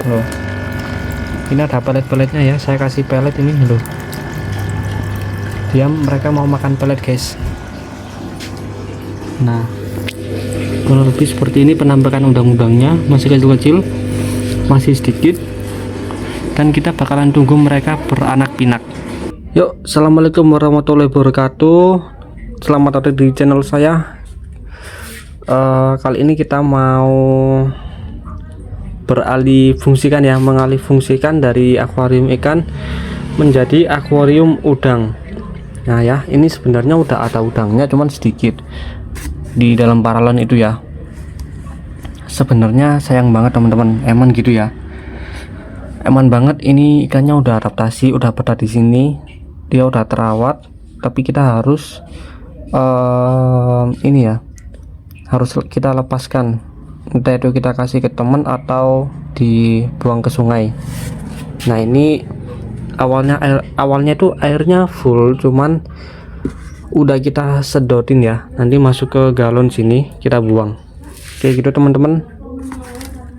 loh. Ini ada pelet-peletnya ya, saya kasih pelet ini loh. Mereka mau makan pelet guys. Nah, kurang lebih seperti ini penampakan udang-udangnya, masih kecil-kecil, masih sedikit, dan kita bakalan tunggu mereka beranak pinak. Yuk, assalamualaikum warahmatullahi wabarakatuh. Selamat datang di channel saya. Kali ini kita mau mengalih fungsikan dari akuarium ikan menjadi akuarium udang. Nah ya, ini sebenarnya udah ada udangnya, cuman sedikit di dalam paralon itu ya. Sebenarnya sayang banget teman-teman, eman gitu ya. Eman banget, ini ikannya udah adaptasi, udah betah di sini, dia udah terawat, tapi kita harus ini ya, harus kita lepaskan, entah itu kita kasih ke teman atau dibuang ke sungai. Nah ini awalnya itu airnya full, cuman udah kita sedotin ya, nanti masuk ke galon sini kita buang kayak gitu teman-teman.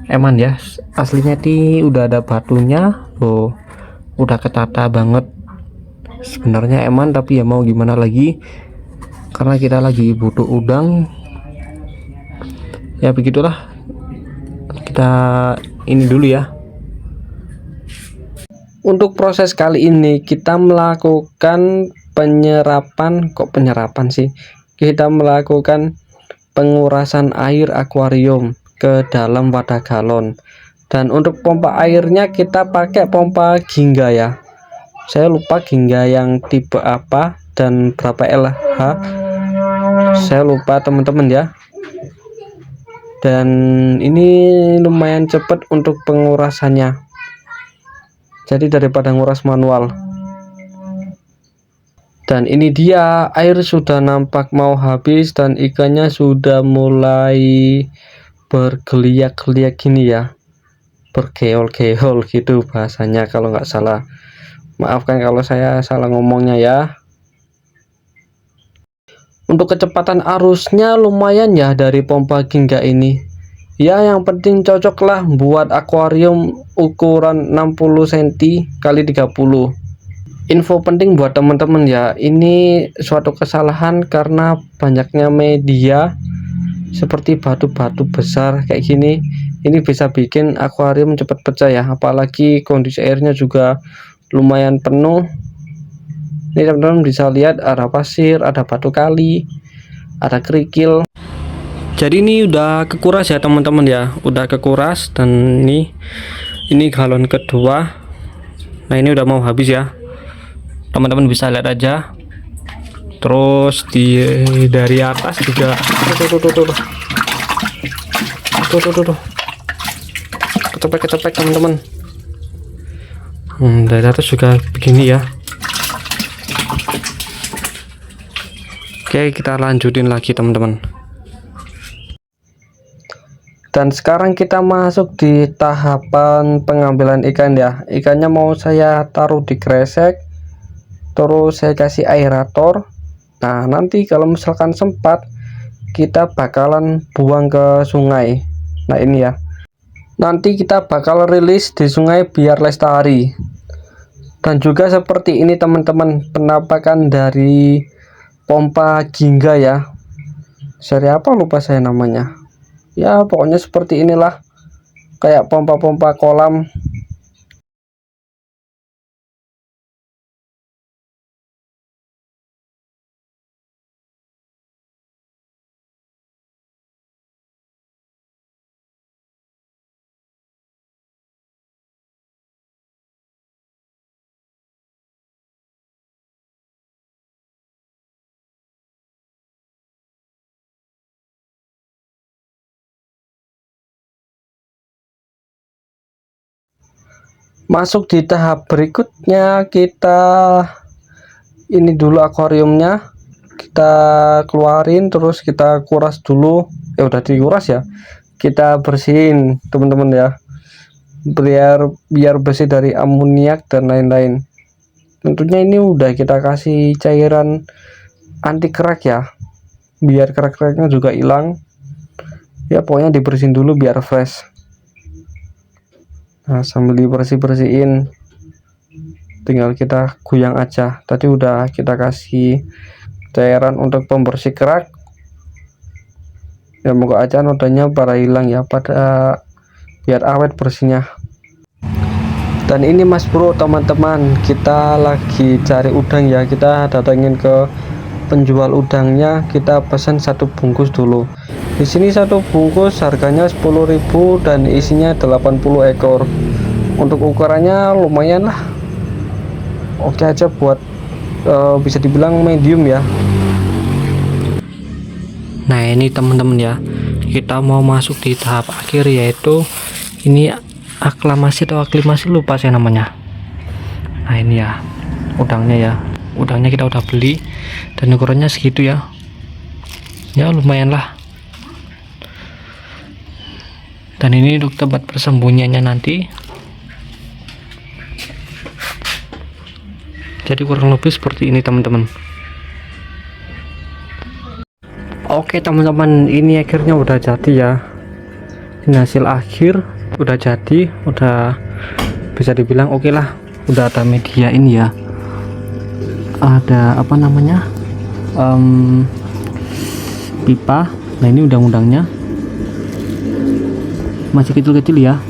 Eman ya, aslinya udah ada batunya loh, udah ketata banget sebenarnya eman, tapi ya mau gimana lagi, karena kita lagi butuh udang ya, begitulah. Kita ini dulu ya. Untuk proses kali ini kita melakukan penyerapan sih, kita melakukan pengurasan air akuarium ke dalam wadah galon. Dan untuk pompa airnya kita pakai pompa Gingga ya, saya lupa Gingga yang tipe apa dan berapa LH, saya lupa teman-teman ya. Dan ini lumayan cepat untuk pengurasannya, jadi daripada nguras manual. Dan ini dia, air sudah nampak mau habis dan ikannya sudah mulai bergeliat-geliat gini ya, bergeol-geol gitu bahasanya kalau nggak salah. Maafkan kalau saya salah ngomongnya ya. Untuk kecepatan arusnya lumayan ya dari pompa Gingga ini ya, yang penting cocok lah buat akuarium ukuran 60 cm kali 30. Info penting buat teman-teman ya, ini suatu kesalahan karena banyaknya media seperti batu-batu besar kayak gini, ini bisa bikin akuarium cepat pecah ya, apalagi kondisi airnya juga lumayan penuh. Ini teman-teman bisa lihat ada pasir, ada batu kali, ada kerikil. Jadi ini udah kekuras ya teman-teman ya, udah kekuras. Dan ini galon kedua. Nah ini udah mau habis ya, teman-teman bisa lihat aja. Terus dari atas juga tuh kecepek teman-teman. Dari atas juga begini ya. Oke, kita lanjutin lagi teman-teman. Dan sekarang kita masuk di tahapan pengambilan ikan ya. Ikannya mau saya taruh di kresek, terus saya kasih aerator. Nah nanti kalau misalkan sempat kita bakalan buang ke sungai. Nah ini ya, nanti kita bakal rilis di sungai biar lestari. Dan juga seperti ini teman-teman, penampakan dari pompa Gingga ya, seri apa lupa saya namanya ya, pokoknya seperti inilah, kayak pompa-pompa kolam. Masuk di tahap berikutnya, kita ini dulu akuariumnya kita keluarin, terus kita kuras dulu. Udah dikuras ya, kita bersihin teman-teman ya, biar bersih dari amoniak dan lain-lain. Tentunya ini udah kita kasih cairan anti kerak ya, biar kerak-keraknya juga hilang ya, pokoknya dibersihin dulu biar fresh. Nah, sambil dibersih-bersihin tinggal kita goyang aja. Tadi udah kita kasih cairan untuk pembersih kerak ya, moga aja nodanya para hilang ya, pada biar awet bersihnya. Dan ini Mas Bro, teman-teman, kita lagi cari udang ya, kita datangin ke penjual udangnya, kita pesan 1 bungkus dulu. Di sini 1 bungkus harganya 10.000 dan isinya 80 ekor. Untuk ukurannya lumayan lah, oke aja buat bisa dibilang medium ya. Nah ini teman-teman ya, kita mau masuk di tahap akhir, yaitu ini aklamasi atau aklimasi, lupa saya namanya. Nah ini ya udangnya ya, udangnya kita udah beli dan ukurannya segitu ya, ya lumayan lah. Dan ini untuk tempat persembunyiannya nanti. Jadi kurang lebih seperti ini teman-teman. Oke teman-teman, ini akhirnya udah jadi ya. Ini hasil akhir udah jadi, udah bisa dibilang oke lah. Udah ada media ini ya, ada apa namanya, pipa. Nah ini udang-udangnya masih kecil-kecil ya.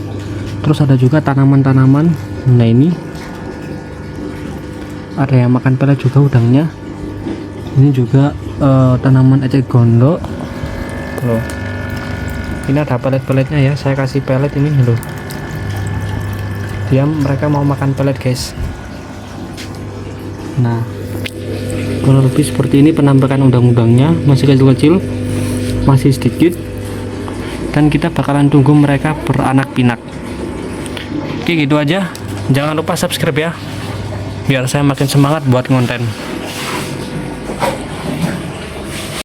Terus ada juga tanaman-tanaman. Nah ini ada yang makan pelet juga udangnya. Ini juga tanaman ecek gondok loh. Ini ada pelet-peletnya ya, saya kasih pelet ini loh. Mereka mau makan pelet guys. Nah kurang lebih seperti ini penampakan udang-udangnya, masih kecil-kecil, masih sedikit, dan kita bakalan tunggu mereka beranak pinak. Oke gitu aja, jangan lupa subscribe ya, biar saya makin semangat buat konten.